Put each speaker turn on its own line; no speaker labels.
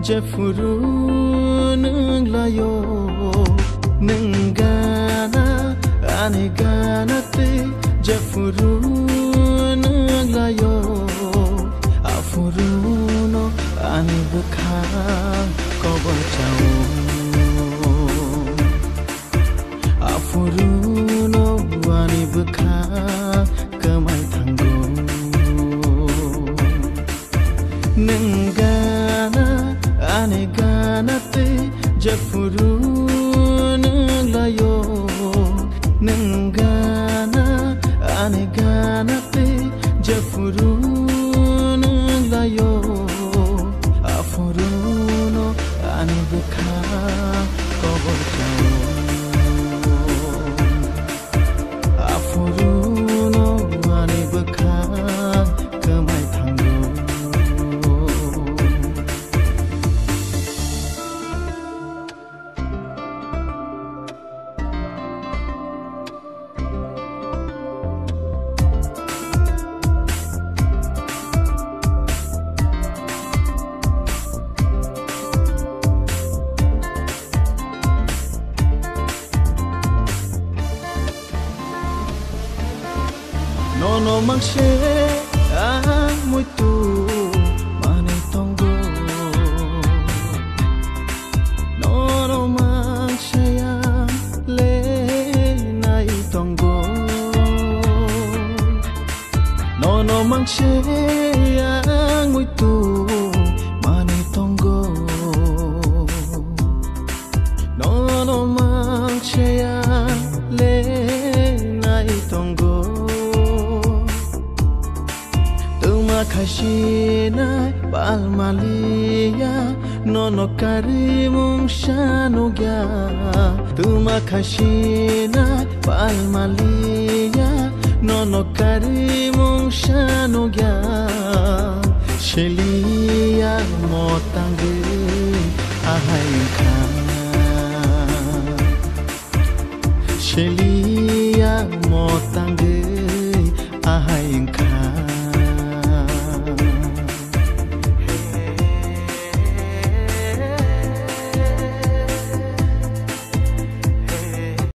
Jefuru nung layo nung gana ane gana te Jefuru nung layo afuru no ane bukha kobo chao afuru no ane bukha kamai thango nung gana ane gana te Jefuru nung layo nung gana ane gana te Jefuru nung layo afuru no ane bukha kobo chao afuru no ane bukha kamai thango no mangshe muito mane tongo no mangshe le nai tongo no mangshe muito mane tongo no mangshe le nai tongo Khashina palmalia nono karimung shanogya tuma khashina palmalia nono karimung shanogya shelia motange ahainka shelia motange ahainka